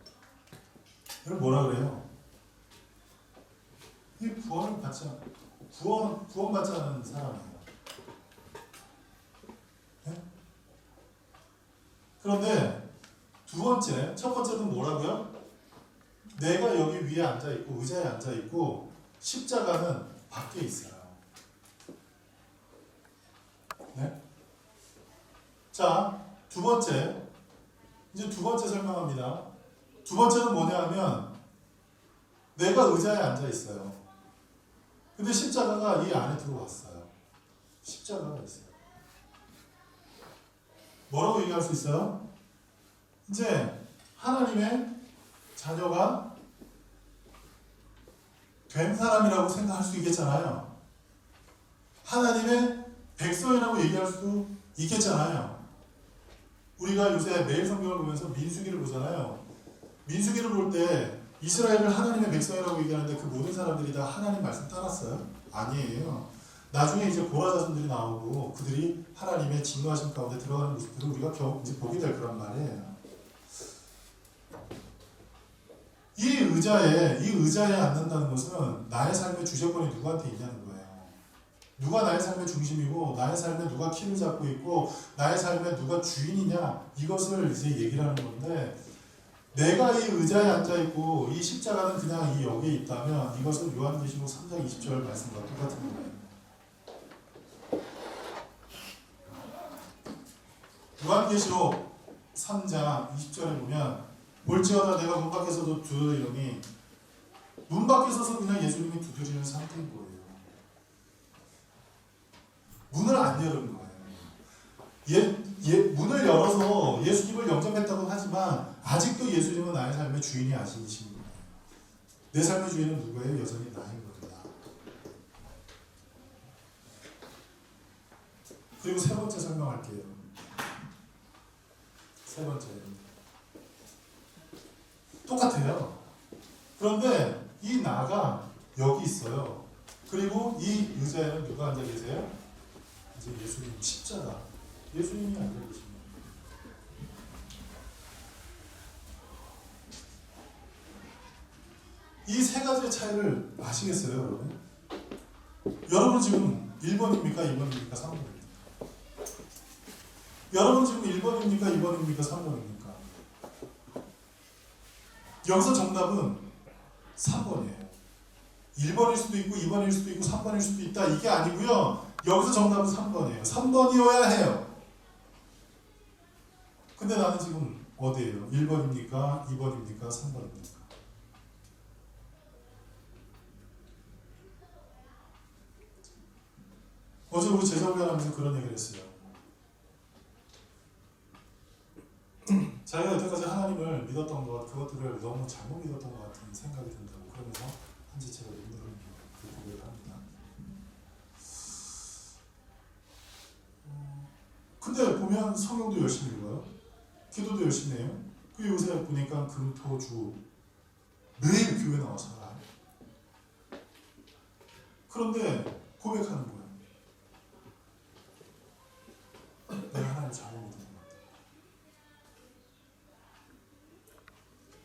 이걸 뭐라 그래요? 이 구원을 받지 않, 구원받지 않은 사람이에요. 네? 그런데 두 번째, 첫 번째는 뭐라고요? 내가 여기 위에 앉아 있고 의자에 앉아 있고 십자가는 밖에 있어요. 네? 자, 두 번째, 이제 두 번째 설명합니다. 두 번째는 뭐냐 하면 내가 의자에 앉아 있어요. 근데 십자가가 이 안에 들어왔어요. 십자가가 있어요. 뭐라고 얘기할 수 있어요? 이제 하나님의 자녀가 된 사람이라고 생각할 수 있겠잖아요. 하나님의 백성이라고 얘기할 수도 있겠잖아요. 우리가 요새 매일 성경을 보면서 민수기를 보잖아요. 민수기를 볼 때 이스라엘을 하나님의 백성이라고 얘기하는데 그 모든 사람들이 다 하나님 말씀 따랐어요? 아니에요. 나중에 이제 고라 자손들이 나오고 그들이 하나님의 진노하심 가운데 들어가는 모습들을 우리가 이제 보게 될 거란 말이에요. 이 의자에 앉는다는 것은 나의 삶의 주재권이 누구한테 있냐는 거예요. 누가 나의 삶의 중심이고 나의 삶에 누가 키를 잡고 있고 나의 삶에 누가 주인이냐 이것을 이제 얘기를 하는 건데 내가 이 의자에 앉아있고 이 십자가는 그냥 이 여기에 있다면 이것은 요한계시록 3장 20절 말씀과 똑같은 거예요. 요한계시록 3장 20절에 보면 볼지어다 내가 문 밖에서도 두드리노니 문 밖에 서서 그냥 예수님이 두드리는 상태인 거예요. 문을 안 열은 거예요. 문을 열어서 예수님을 영접했다고 하지만 아직도 예수님은 나의 삶의 주인이 아니신 거예요. 내 삶의 주인은 누구예요? 여전히 나인 겁니다. 그리고 세 번째 설명할게요. 세 번째. 똑같아요. 그런데 이 나가 여기 있어요. 그리고 이 의자에는 누가 앉아 계세요? 이제 예수님 십자가. 예수님이 앉아 계십니다. 이 세 가지의 차이를 아시겠어요, 여러분? 여러분 지금 1번입니까? 2번입니까? 3번입니까? 여러분 지금 1번입니까? 2번입니까? 3번입니까? 여기서 정답은 3번이에요. 1번일 수도 있고 2번일 수도 있고 3번일 수도 있다. 이게 아니고요. 여기서 정답은 3번이에요. 3번이어야 해요. 근데 나는 지금 어디예요? 1번입니까? 2번입니까? 3번입니까? 어제 우리 제자훈련하면서 그런 얘기를 했어요. 자기가 여태까지 하나님을 믿었던 것, 그것들을 너무 잘못 믿었던 것 같은 생각이 든다고. 그러면서 한지체가 힘들어요. 고백을 합니다. 근데 보면 성경도 열심히 읽어요. 기도도 열심히 해요. 그 요새 보니까 금토주 매일 교회 나와 살아요. 그런데 고백하는 거예요. 내가 하나님을 잘못 믿는 것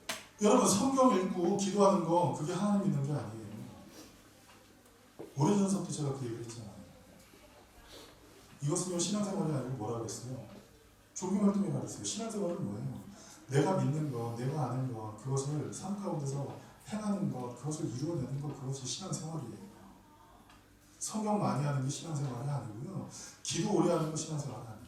같아. 여러분, 성경 읽고 기도하는 거 그게 하나님 믿는 게 아니에요. 오래전부터 제가 그 얘기를 했잖아요. 이것은요 신앙생활이 아니고 뭐라 그랬어요? 종교활동이라고 그랬어요. 신앙생활은 뭐예요? 내가 믿는 것, 내가 아는 것, 그것을 삶 가운데서 행하는 것, 그것을 이루어내는 것, 그것이 신앙생활이에요. 성경 많이 하는 게 신앙생활이 아니고요. 기도 오래 하는 거 신앙생활이 아니에요.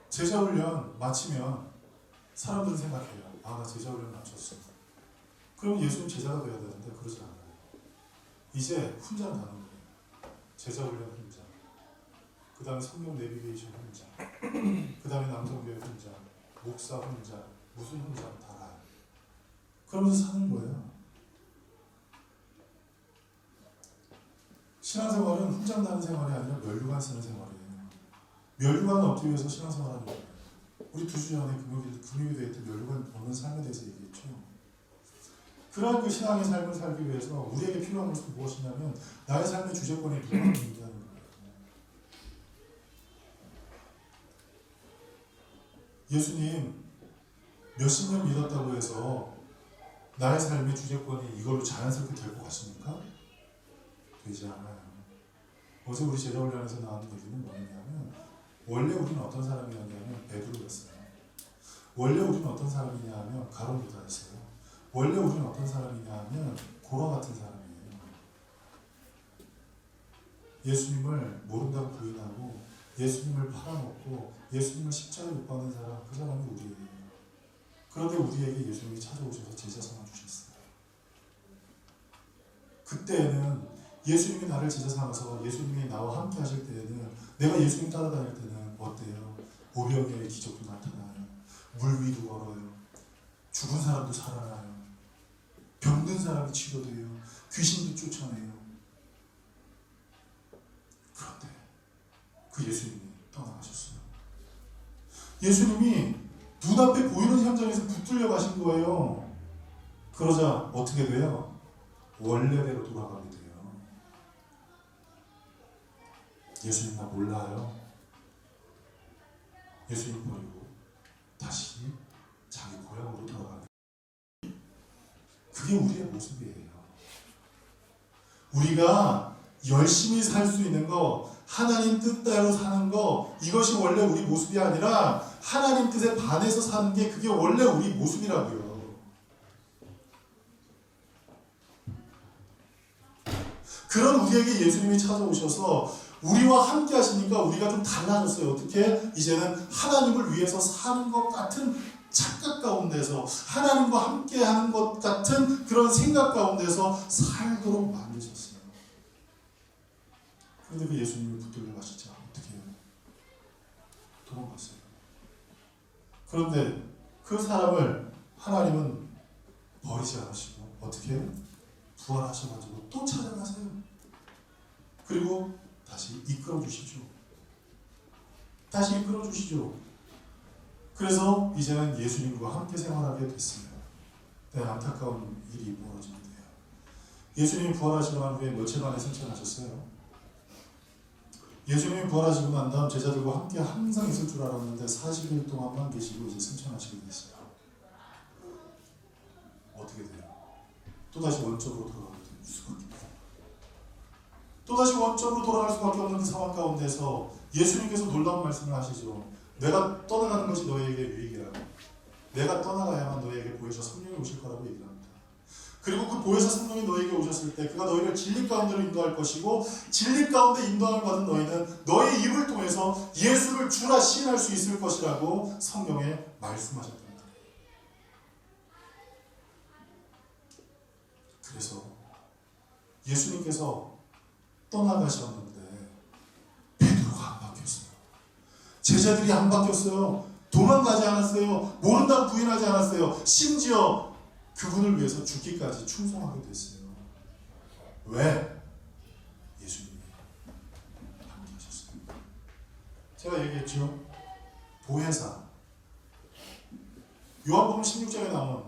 제자훈련 마치면 사람들은 생각해요. 아, 나 제자훈련 마쳤어. 그럼 예수님 제자가 되어야 되는데 그러지 않아요. 이제 훈련 가는 거예요. 제자훈련 훈련, 그 다음에 성경 내비게이션 훈련, 그 다음에 남성교회 훈련, 목사 훈련, 무슨 훈련 다 알아요. 그러면서 사는 거예요. 신앙생활은 훈장 나는 생활이 아니라 면류관 쓰는 생활이에요. 면류관을 얻기 위해서 신앙생활하는 거예요. 우리 2주 전에 금요일에 때 면류관 얻는 삶에 대해서 얘기했죠. 그러한 그 신앙의 삶을 살기 위해서 우리에게 필요한 것은 무엇이냐면 나의 삶의 주제권이 누구나 있다는 거예요. 예수님 몇십 년 믿었다고 해서 나의 삶의 주제권이 이걸로 자연스럽게 될 것 같습니까? 되지 않아요. 어제 우리 제자훈련에서 나오는 얘기는 뭐냐면 원래 우리는 어떤 사람이었냐면 베드로였어요. 원래 우리는 어떤 사람이냐 하면 가룟 유다였어요. 원래 우리는 어떤 사람이냐 하면 고라 같은 사람이에요. 예수님을 모른다고 부인하고 예수님을 팔아먹고 예수님을 십자가에 못 박는 사람, 그 사람이 우리예요. 그런데 우리에게 예수님이 찾아오셔서 제자성을 주셨어요. 그때에는 예수님이 나를 제자 삼아서 예수님이 나와 함께 하실 때에는 내가 예수님 따라다닐 때는 어때요? 오병이어의 기적도 나타나요. 물 위도 걸어요. 죽은 사람도 살아나요. 병든 사람이 치료돼요. 귀신도 쫓아내요. 그런데 그 예수님이 떠나가셨어요. 예수님이 눈앞에 보이는 현장에서 붙들려 가신 거예요. 그러자 어떻게 돼요? 원래대로 돌아가게 돼요. 예수님 나 몰라요. 예수님 버리고 다시 자기 고향으로 돌아가는, 그게 우리의 모습이에요. 우리가 열심히 살 수 있는 거, 하나님 뜻대로 사는 거, 이것이 원래 우리 모습이 아니라 하나님 뜻에 반해서 사는 게 그게 원래 우리 모습이라고요. 그런 우리에게 예수님이 찾아오셔서 우리와 함께 하시니까 우리가 좀 달라졌어요. 어떻게? 이제는 하나님을 위해서 사는 것 같은 착각 가운데서, 하나님과 함께 하는 것 같은 그런 생각 가운데서 살도록 만드셨어요. 그런데 그 예수님이 붙들려 가시자 어떻게 해요? 도망갔어요. 그런데 그 사람을 하나님은 버리지 않으시고 어떻게 해요? 부활하셔가지고 또 찾아가세요. 그리고 다시 이끌어 주시죠. 다시 이끌어 주시죠. 그래서 이제는 예수님과 함께 생활하게 됐습니다. 네, 안타까운 일이 벌어지게 돼요. 예수님이 부활하시고 난 후에 며칠 만에 승천하셨어요. 예수님이 부활하시고 난 다음 제자들과 함께 항상 있을 줄 알았는데 40일 동안만 계시고 이제 승천하시게 됐어요. 어떻게 돼요? 또다시 원점으로 돌아가게 될 수밖에 없어요. 또다시 원점으로 돌아갈 수밖에 없는 그 상황 가운데서 예수님께서 놀라운 말씀을 하시죠. 내가 떠나가는 것이 너에게 유익이라고. 내가 떠나가야만 너에게 보혜사 성령이 오실 거라고 얘기를 합니다. 그리고 그 보혜사 성령이 너에게 오셨을 때 그가 너희를 진리 가운데로 인도할 것이고, 진리 가운데 인도함을 받은 너희는 너의 입을 통해서 예수를 주라 시인할 수 있을 것이라고 성경에 말씀하셨답니다. 그래서 예수님께서 떠나가셨는데 베드로가 안 바뀌었어요. 제자들이 안 바뀌었어요. 도망가지 않았어요. 모른다고 부인하지 않았어요. 심지어 그분을 위해서 죽기까지 충성하게 됐어요. 왜? 예수님이 함께 하셨어요. 제가 얘기했죠. 보혜사. 요한복음 16장에 나온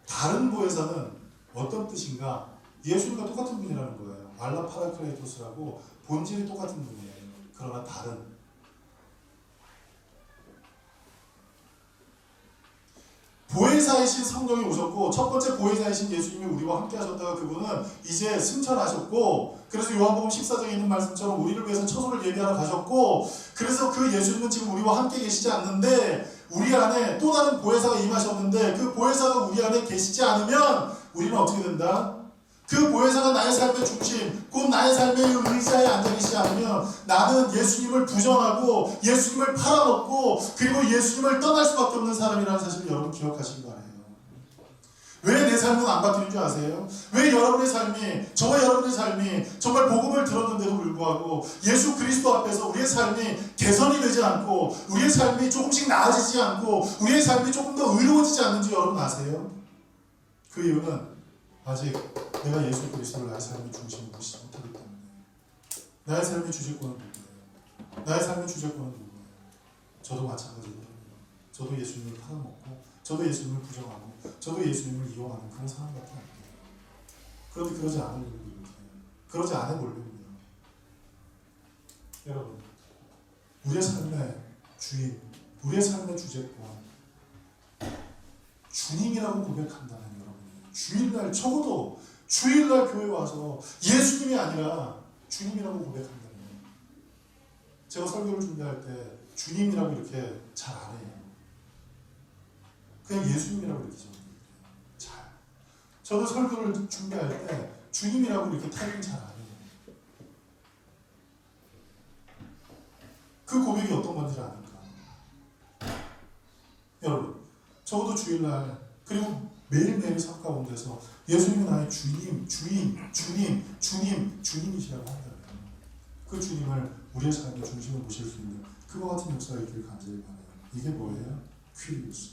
다른 보혜사는 어떤 뜻인가? 예수님과 똑같은 분이라는 거예요. 알라 파라클레토스라고 본질이 똑같은 분이에요. 그러나 다른. 보혜사이신 성령이 오셨고 첫 번째 보혜사이신 예수님이 우리와 함께 하셨다가 그분은 이제 승천하셨고 그래서 요한복음 14장에 있는 말씀처럼 우리를 위해서 처소를 예비하러 가셨고 그래서 그 예수님은 지금 우리와 함께 계시지 않는데 우리 안에 또 다른 보혜사가 임하셨는데 그 보혜사가 우리 안에 계시지 않으면 우리는 어떻게 된다? 그 보혜사가 나의 삶의 중심, 곧 나의 삶의 의자에 앉아 계시지 않으면 나는 예수님을 부정하고 예수님을 팔아먹고 그리고 예수님을 떠날 수밖에 없는 사람이라는 사실을 여러분 기억하시기 바라요. 왜 내 삶은 안 바뀌는 줄 아세요? 왜 여러분의 삶이, 저와 여러분의 삶이 정말 복음을 들었는데도 불구하고 예수 그리스도 앞에서 우리의 삶이 개선이 되지 않고 우리의 삶이 조금씩 나아지지 않고 우리의 삶이 조금 더 의로워지지 않는지 여러분 아세요? 그 이유는 아직 내가 예수 그리스도를 나의 삶의 중심으로 모시지 못하기 때문에. 나의 삶의 주제권은 누구예요? 나의 삶의 주제권은 누구예요? 저도 마찬가지거든요. 저도 예수님을 팔아먹고 저도 예수님을 부정하고 저도 예수님을 이용하는 그런 사람밖에 안 돼요. 그런데 그러지 않으려고 이렇게 그러지 않아 보려고요. 여러분, 우리의 삶의 주인, 우리의 삶의 주제권 주님이라고 고백한다는 여러분, 주일날 적어도 주일날 교회 와서 예수님이 아니라 주님이라고 고백한다는 거예요. 제가 설교를 준비할 때 주님이라고 이렇게 잘 안 해요. 그냥 예수님이라고 이렇게 적어요. 잘. 저도 설교를 준비할 때 주님이라고 이렇게 타이핑 잘 안 해요. 그 고백이 어떤 건지 아는가? 여러분, 적어도 주일날 그리고 매일매일 삶 가운데서 예수님은 나의 주님, 주인, 주님, 주님, 주님이시라고 한다면 그 주님을 우리의 삶의 중심에 모실 수 있는 그와 같은 역사가 있기를 간절히 바라요. 이게 뭐예요? 퀴리오스.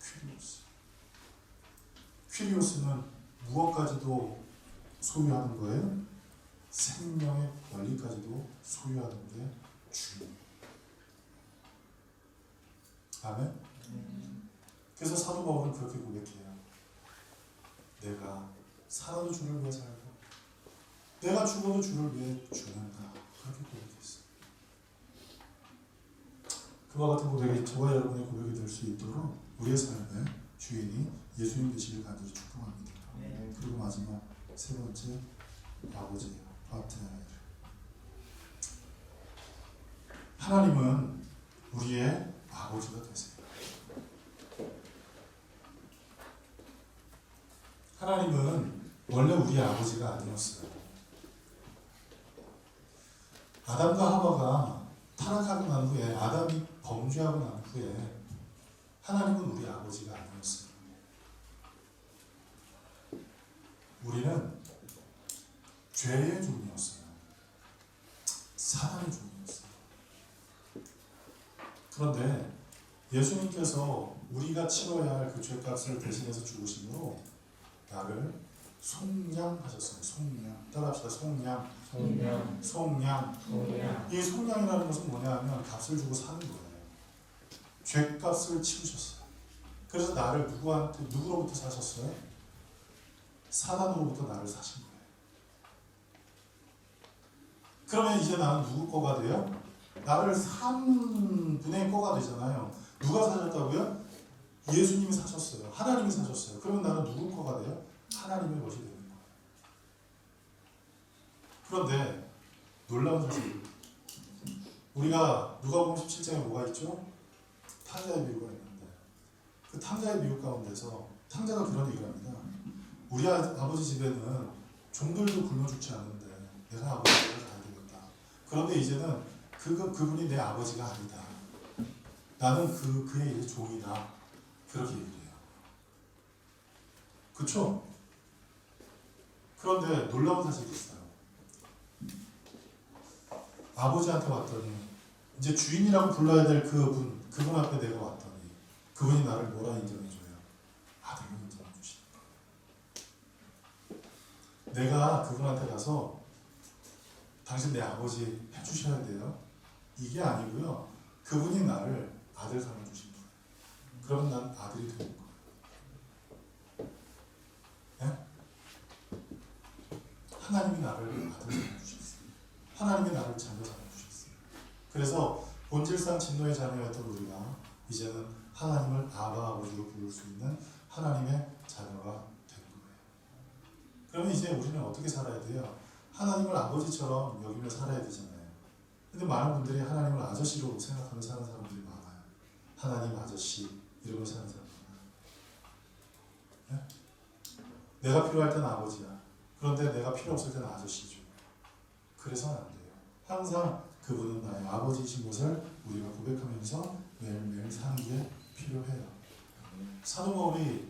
퀴리오스. 퀴리오스는 무엇까지도 소유하는 거예요? 생명의 권리까지도 소유하는 게 주님. 아멘? 그래서 사도 바울은 그렇게 고백해요. 내가 살아도 주를 위해 살고 내가 죽어도 주를 위해 죽는다. 그렇게 고백했어요. 그와 같은 고백이 저와 여러분의 고백이 될 수 있도록 우리의 삶의 주인이 예수님 되시길 간절히 축복합니다. 그리고 마지막 세 번째 아버지예요. 파트너예요. 하나님은 우리의 아버지가 되세요. 하나님은 원래 우리의 아버지가 아니었어요. 아담과 하와가 타락하고 난 후에 아담이 범죄하고 난 후에 하나님은 우리 아버지가 아니었어요. 우리는 죄의 종이었어요. 사단의 종이었어요. 그런데 예수님께서 우리가 치러야 할 그 죄값을 대신해서 죽으심으로 나를 속량하셨어요. 속량. 따라합시다. 속량. 성령, 속량. 성령, 이 속량이라는 것은 뭐냐 하면 값을 주고 사는 거예요. 죄값을 치우셨어요. 그래서 나를 누구로부터 사셨어요? 사단으로부터 나를 사신 거예요. 그러면 이제 나는 누구 거가 돼요? 나를 3분의 거가 되잖아요. 누가 사셨다고요? 예수님이 사셨어요. 하나님이 사셨어요. 그러면 나는 누구 거가 돼요? 하나님의 것이 되는 거예요. 그런데 놀라운 사실, 우리가 누가복음 17장에 뭐가 있죠? 탕자의 비유가 있는데 그 탕자의 비유 가운데서 탕자가 그런 얘기를 합니다. 우리 아버지 집에는 종들도 굶어 죽지 않는데 내가 아버지 집에 가야 되겠다. 그런데 이제는 그분이 내 아버지가 아니다. 나는 그의 이제 종이다. 그렇게 얘기를 해요. 그쵸? 그런데 놀라운 사실이 있어요. 아버지한테 왔더니 이제 주인이라고 불러야 될 그분 앞에 내가 왔더니 그분이 나를 뭐라 인정해줘요? 아들로 인정해 주십니다. 내가 그분한테 가서 당신 내 아버지 해주셔야 돼요. 이게 아니고요. 그분이 나를 아들 삼아 주신 거예요. 그러면 난 아들이 되는 거예요. 네? 하나님이 나를 아들 삼아 주셨어요. 하나님이 나를 자녀 삼아 주셨어요. 그래서 본질상 진노의 자녀였던 우리가 이제는 하나님을 아바 아버지로 부를 수 있는 하나님의 자녀가 된 거예요. 그러면 이제 우리는 어떻게 살아야 돼요? 하나님을 아버지처럼 여기며 살아야 되잖아요. 근데 많은 분들이 하나님을 아저씨로 생각하며 사는 사람들이 많아요. 하나님 아저씨 이러고 사는 사람 많아요. 네? 내가 필요할 때는 아버지야. 그런데 내가 필요 없을 때는 아저씨죠. 그래서는 안 돼요. 항상 그분은 나의 아버지이신 것을 우리가 고백하면서 매일매일 사는 게 필요해요. 사도 바울이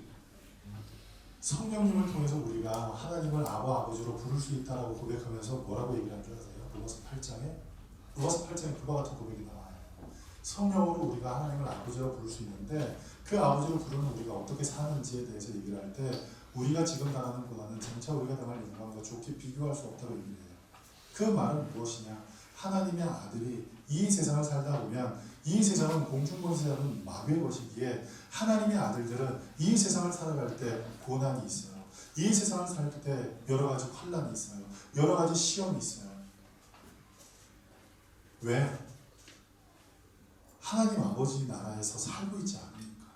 성령님을 통해서 우리가 하나님을 아버지로 부를 수 있다라고 고백하면서 뭐라고 얘기를 한 줄 아세요? 로마서 8장에 그와 같은 고백이 나와요. 성령으로 우리가 하나님을 아버지로 부를 수 있는데 그 아버지로 부르는 우리가 어떻게 사는지에 대해서 얘기를 할 때 우리가 지금 당하는 고난은 장차 우리가 당할 영광과 좋게 비교할 수 없다고 얘기를 해요. 그 말은 무엇이냐? 하나님의 아들이 이 세상을 살다 보면 이 세상은 공중권세자는 마귀의 것이기에 하나님의 아들들은 이 세상을 살아갈 때 고난이 있어요. 이 세상을 살 때 여러 가지 환난이 있어요. 여러 가지 시험이 있어요. 왜? 하나님 아버지 나라에서 살고 있지 않으니까.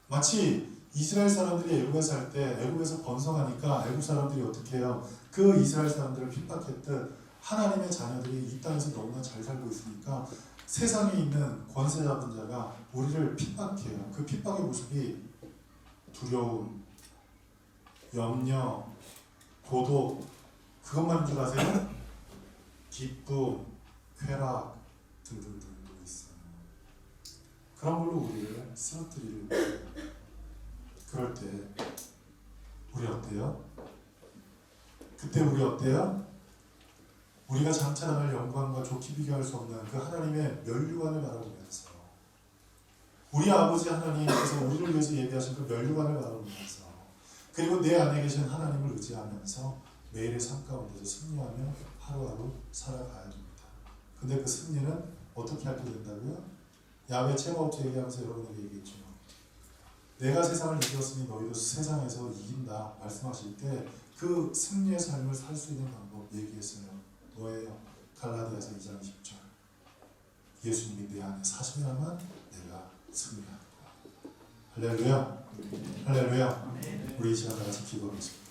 마치 이스라엘 사람들이 애굽에 살 때 애굽에서 번성하니까 애굽 사람들이 어떻게 해요? 그 이스라엘 사람들을 핍박했듯 하나님의 자녀들이 이 땅에서 너무나 잘 살고 있으니까 세상에 있는 권세 잡은 자가 우리를 핍박해요. 그 핍박의 모습이 두려움, 염려, 고독 그것만인 줄 아세요? 기쁨, 쾌락 등등등도 있어요. 그런 걸로 우리를 쓰러뜨리려고 해요. 그럴 때 우리 어때요? 그때 우리 어때요? 우리가 장차 당할 영광과 좋게 비교할 수 없는 그 하나님의 면류관을 바라보면서 우리 아버지 하나님께서 우리를 위해서 예비하신 그 면류관을 바라보면서 그리고 내 안에 계신 하나님을 의지하면서 매일의 삶 가운데서 승리하며 하루하루 살아가야 됩니다. 근데 그 승리는 어떻게 할 때 된다고요? 야훼 체바오트 얘기하면서 여러분에게 얘기했죠. 내가 세상을 이겼으니 너희도 세상에서 이긴다 말씀하실 때 그 승리의 삶을 살 수 있는 방법 얘기했어요. 뭐예요? 갈라디아서 2장 10절. 예수님이 내 안에 사셔야만 내가 승리하는 거야. 할렐루야. 할렐루야. 우리 이 시간 다 같이 기도하겠습니다.